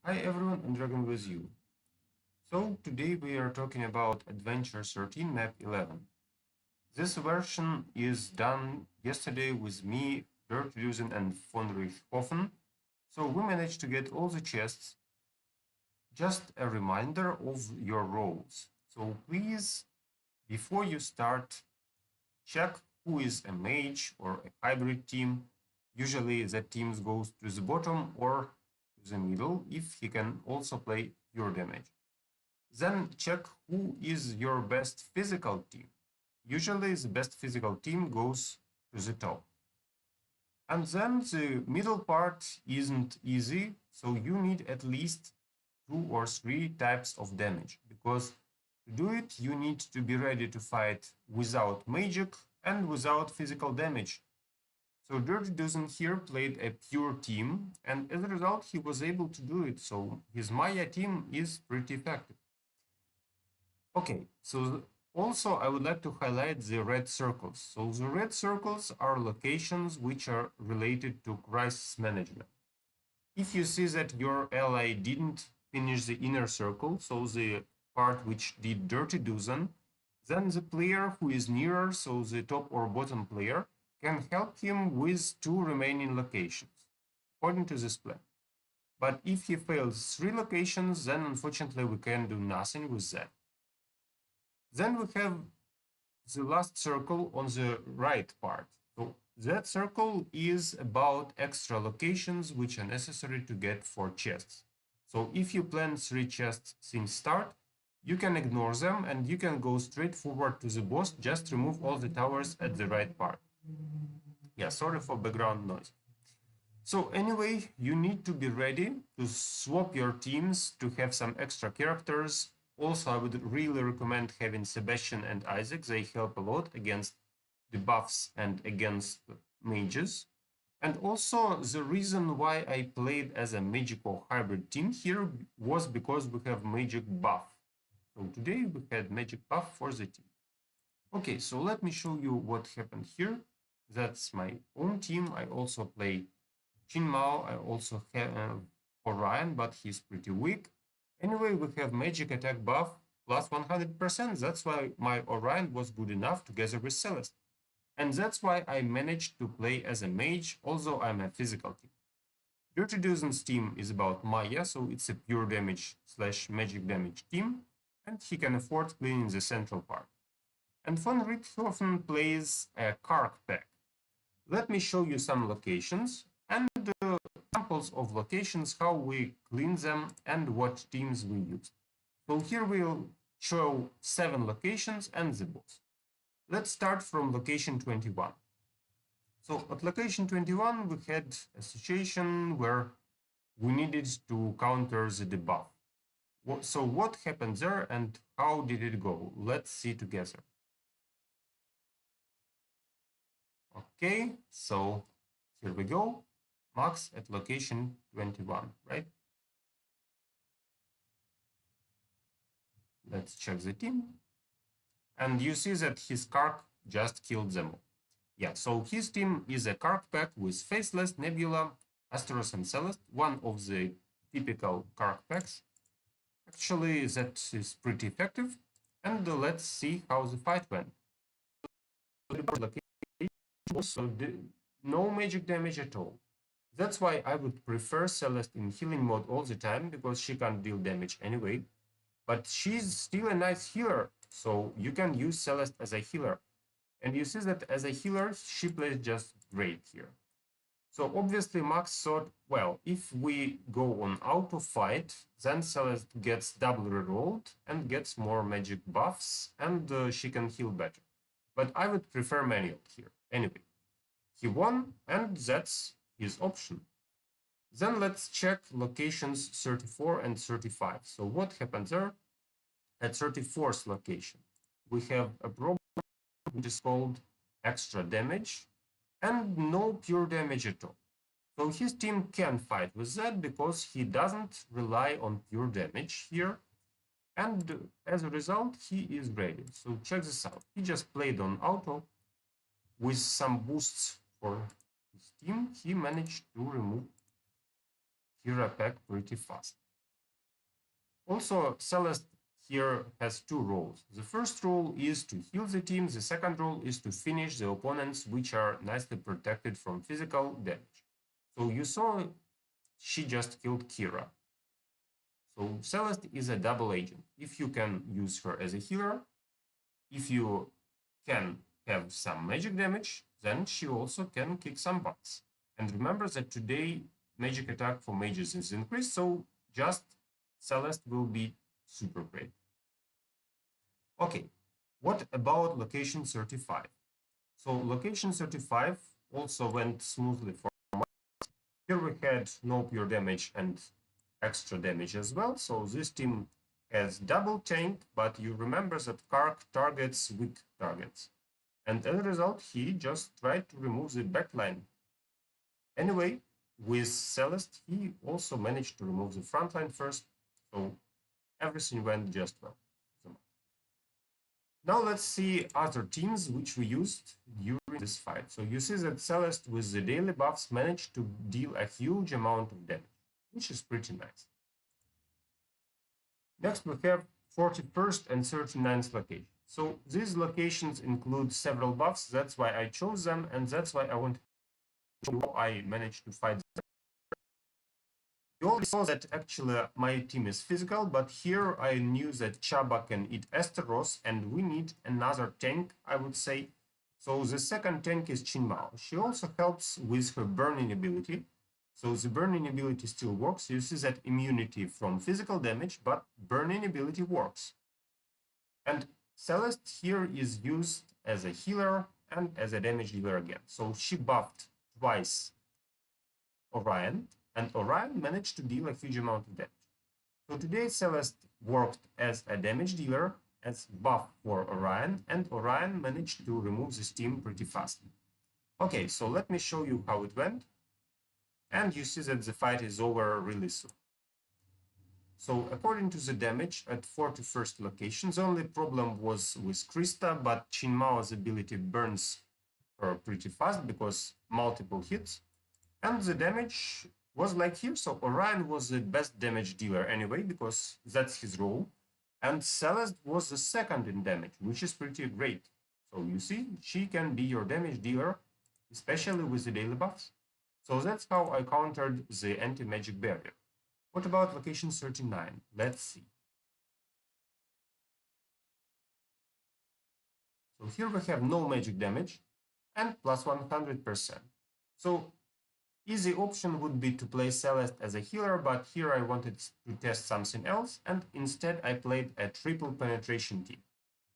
Hi everyone, and Dragon with you. So today we are talking about Adventure 13 Map 11. This version is done yesterday with me, Bertrusen and von Richthofen. So we managed to get all the chests. Just a reminder of your roles. So please, before you start, check who is a mage or a hybrid team. Usually that team goes to the bottom or to the middle if he can also play pure damage. Then check who is your best physical team. Usually the best physical team goes to the top. And then the middle part isn't easy, so you need at least 2 or 3 types of damage, because to do it you need to be ready to fight without magic and without physical damage. So Dirty Dozen here played a pure team, and as a result he was able to do it, so his Maya team is pretty effective. Okay, so also I would like to highlight the red circles. So the red circles are locations which are related to crisis management. If you see that your ally didn't finish the inner circle, so the part which did Dirty Dozen, then the player who is nearer, so the top or bottom player, can help him with 2 remaining locations, according to this plan. But if he fails 3 locations, then unfortunately we can do nothing with that. Then we have the last circle on the right part. So that circle is about extra locations which are necessary to get 4 chests. So if you plan 3 chests since start, you can ignore them and you can go straight forward to the boss, just remove all the towers at the right part. Yeah, sorry for background noise. So anyway, you need to be ready to swap your teams to have some extra characters. Also, I would really recommend having Sebastian and Isaac. They help a lot against debuffs and against mages. And also, the reason why I played as a magical hybrid team here was because we have magic buff. So today we had magic buff for the team. Okay, so let me show you what happened here. That's my own team. I also play Qing Mao. I also have Orion, but he's pretty weak. Anyway, we have magic attack buff plus 100%. That's why my Orion was good enough together with Celeste. And that's why I managed to play as a mage, although I'm a physical team. Dirty Dozen's team is about Maya, so it's a pure damage slash magic damage team, and he can afford cleaning the central part. And von Richthofen plays a K'arkh pack. Let me show you some locations and examples of locations, how we clean them, and what teams we use. So here we'll show 7 locations and the boss. Let's start from location 21. So at location 21, we had a situation where we needed to counter the debuff. So what happened there and how did it go? Let's see together. Okay, so here we go. Max at location 21, right? Let's check the team. And you see that his K'arkh just killed them all. Yeah, so his team is a K'arkh pack with Faceless, Nebula, Asteros, and Celeste, one of the typical K'arkh packs. Actually, that is pretty effective. And let's see how the fight went. So no magic damage at all. That's why I would prefer Celeste in healing mode all the time, because she can't deal damage anyway. But she's still a nice healer, so you can use Celeste as a healer. And you see that as a healer, she plays just great here. So obviously Max thought, well, if we go on auto fight, then Celeste gets double rerolled and gets more magic buffs, and she can heal better. But I would prefer manual here. Anyway, he won, and that's his option. Then let's check locations 34 and 35. So what happened there? At 34th location, we have a problem which is called extra damage and no pure damage at all. So his team can fight with that because he doesn't rely on pure damage here. And as a result, he is ready. So check this out. He just played on auto with some boosts for his team. He managed to remove hero pack pretty fast. Also, Celeste here has two roles. The first role is to heal the team. The second role is to finish the opponents, which are nicely protected from physical damage. So you saw she just killed Kira. So Celeste is a double agent. If you can use her as a healer, if you can have some magic damage, then she also can kick some butts. And remember that today magic attack for mages is increased, so just Celeste will be super great. Okay, what about location 35? So location 35 also went smoothly for me. Here we had no pure damage and extra damage as well, so this team has double tank, but you remember that K'arkh targets weak targets. And as a result, he just tried to remove the backline. Anyway, with Celeste, he also managed to remove the front line first, so everything went just well. Now let's see other teams which we used during this fight. So you see that Celeste with the daily buffs managed to deal a huge amount of damage, which is pretty nice. Next we have 41st and 39th location. So these locations include several buffs, that's why I chose them, and that's why I want to show how I managed to fight them. You already saw that actually my team is physical, but here I knew that Chaba can eat Esteros, and we need another tank, I would say. So the second tank is Qing Mao. She also helps with her burning ability. So the burning ability still works. You see that immunity from physical damage, but burning ability works. And Celeste here is used as a healer and as a damage dealer again. So she buffed twice Orion, and Orion managed to deal a huge amount of damage. So today Celeste worked as a damage dealer, as buff for Orion, and Orion managed to remove this team pretty fast. Okay, so let me show you how it went. And you see that the fight is over really soon. So according to the damage at 41st location, the only problem was with Krista, but Qing Mao's ability burns her pretty fast because multiple hits. And the damage was like here. So Orion was the best damage dealer anyway, because that's his role. And Celeste was the second in damage, which is pretty great. So you see, she can be your damage dealer, especially with the daily buffs. So that's how I countered the anti-magic barrier. What about location 39? Let's see. So here we have no magic damage and plus 100%. So easy option would be to play Celeste as a healer, but here I wanted to test something else, and instead I played a triple penetration team.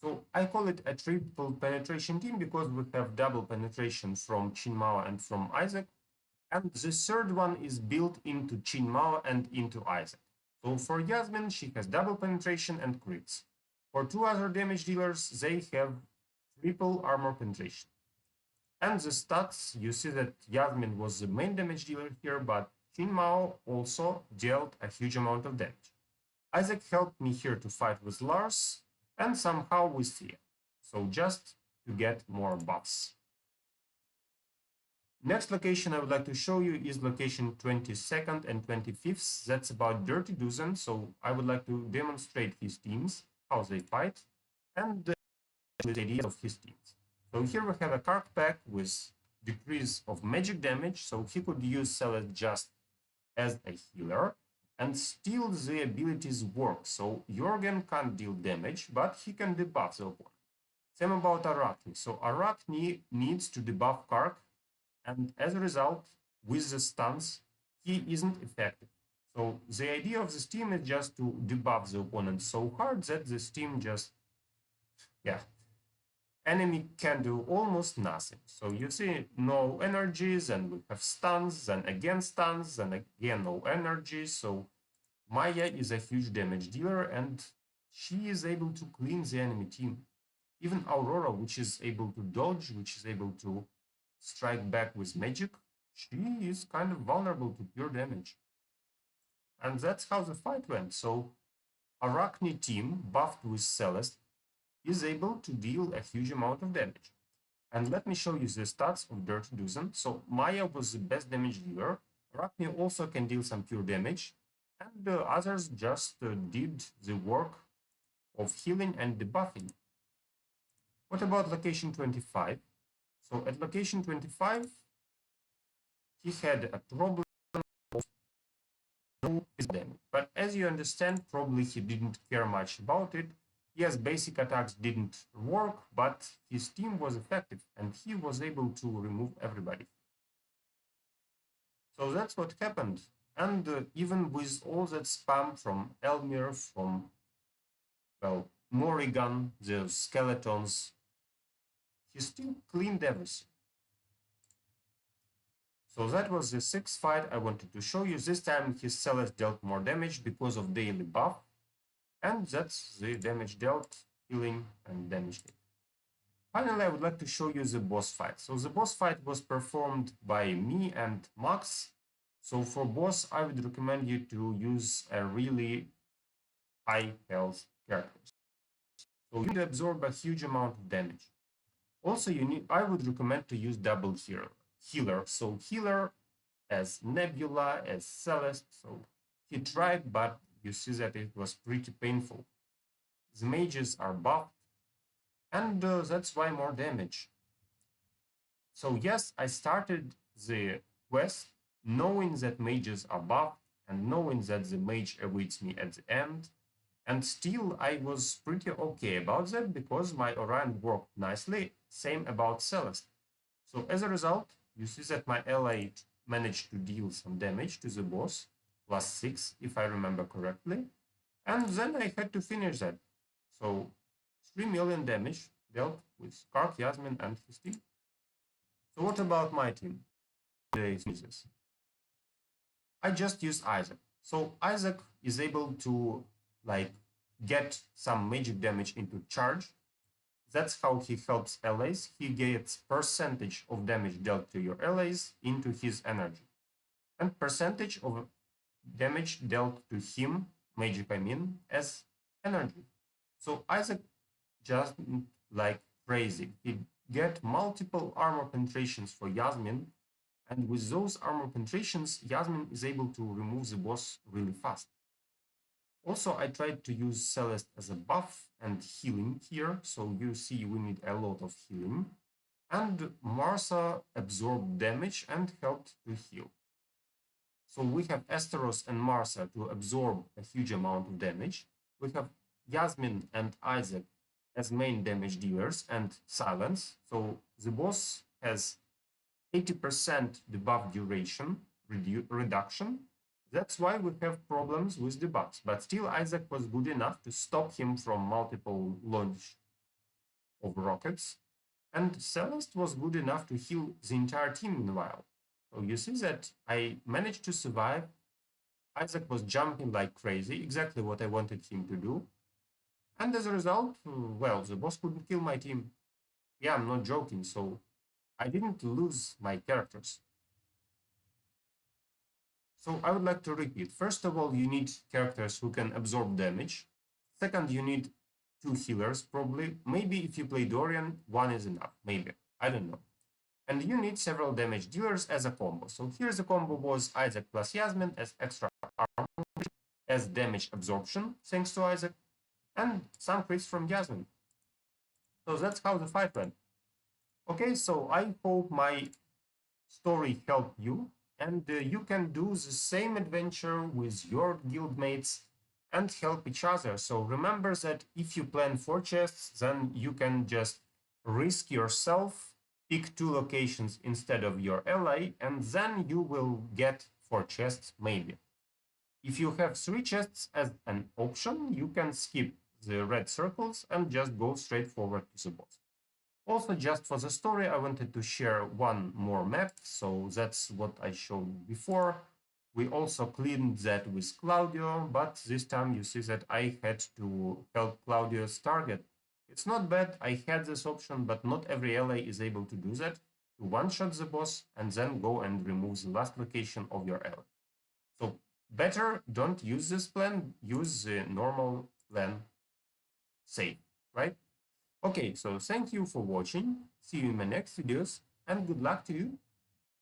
So I call it a triple penetration team because we have double penetration from Qing Mao and from Isaac, and the third one is built into Qing Mao and into Isaac. So for Yasmine, she has double penetration and crits. For two other damage dealers, they have triple armor penetration. And the stats, you see that Yasmine was the main damage dealer here, but Qing Mao also dealt a huge amount of damage. Isaac helped me here to fight with Lars, and somehow with Thea. So just to get more buffs. Next location I would like to show you is location 22nd and 25th. That's about Dirty Dozen, so I would like to demonstrate his teams, how they fight, and the idea of his teams. So here we have a K'arkh pack with decrease of magic damage, so he could use Celeste just as a healer, and still the abilities work. So Jorgen can't deal damage, but he can debuff the opponent. Same about Arachne. So Arachne needs to debuff K'arkh, and as a result, with the stuns, he isn't effective. So the idea of this team is just to debuff the opponent so hard that this team just, enemy can do almost nothing. So you see no energies, and we have stuns, then again stuns, and again no energy. So Maya is a huge damage dealer, and she is able to clean the enemy team. Even Aurora, which is able to dodge, which is able to strike back with magic, she is kind of vulnerable to pure damage. And that's how the fight went. So Arachne team, buffed with Celeste, is able to deal a huge amount of damage. And let me show you the stats of Dirty Dozen. So Maya was the best damage dealer. Arachne also can deal some pure damage. and the others just did the work of healing and debuffing. What about location 25? So at location 25, he had a problem with his damage. But as you understand, probably he didn't care much about it. Yes, basic attacks didn't work, but his team was effective and he was able to remove everybody. So that's what happened. And even with all that spam from Elmir, from, well, Morrigan, the skeletons, he still cleaned everything. So that was the sixth fight I wanted to show you. This time his Celeste dealt more damage because of daily buff. And that's the damage dealt, healing, and damage taken. Finally, I would like to show you the boss fight. So the boss fight was performed by me and Max. So for boss, I would recommend you to use a really high health character. So you need to absorb a huge amount of damage. Also, I would recommend to use double healer. So healer as Nebula, as Celeste. So he tried, but you see that it was pretty painful. The mages are buffed, and that's why more damage. So yes, I started the quest knowing that mages are buffed and knowing that the mage awaits me at the end. And still, I was pretty okay about that because my Orion worked nicely. Same about Celeste. So as a result, you see that my ally managed to deal some damage to the boss, +6 if I remember correctly. And then I had to finish that. So 3 million damage dealt with K'arkh, Yasmine, and his team. So what about my team? I just used Isaac. So Isaac is able to like get some magic damage into charge. That's how he helps allies. He gets percentage of damage dealt to your allies into his energy. And percentage of damage dealt to him, magic I mean, as energy. So Isaac just like crazy. He get multiple armor penetrations for Yasmine, and with those armor penetrations, Yasmine is able to remove the boss really fast. Also, I tried to use Celeste as a buff and healing here, so you see we need a lot of healing. And Marsa absorbed damage and helped to heal. So we have Esteros and Marsa to absorb a huge amount of damage. We have Yasmine and Isaac as main damage dealers and silence. So the boss has 80% debuff duration reduction. That's why we have problems with debuffs. But still, Isaac was good enough to stop him from multiple launch of rockets. And Celeste was good enough to heal the entire team meanwhile. So you see that I managed to survive. Isaac was jumping like crazy, exactly what I wanted him to do. And as a result, well, the boss couldn't kill my team. Yeah, I'm not joking. So I didn't lose my characters. So I would like to repeat. First of all, you need characters who can absorb damage. Second, you need 2 healers, probably. Maybe if you play Dorian, 1 is enough. Maybe. I don't know. And you need several damage dealers as a combo. So here's the combo was Isaac plus Yasmine as extra armor, as damage absorption, thanks to Isaac, and some crits from Yasmine. So that's how the fight went. Okay, so I hope my story helped you, and you can do the same adventure with your guildmates and help each other. So remember that if you plan 4 chests, then you can just risk yourself, pick 2 locations instead of your ally, and then you will get 4 chests maybe. If you have 3 chests as an option, you can skip the red circles and just go straight forward to the boss. Also, just for the story, I wanted to share one more map, so that's what I showed before. We also cleaned that with Claudio, but this time you see that I had to help Claudio's target. It's not bad, I had this option, but not every ally is able to do that, to one-shot the boss and then go and remove the last location of your ally. So better don't use this plan, use the normal plan safe, right? Okay, so thank you for watching. See you in my next videos and good luck to you.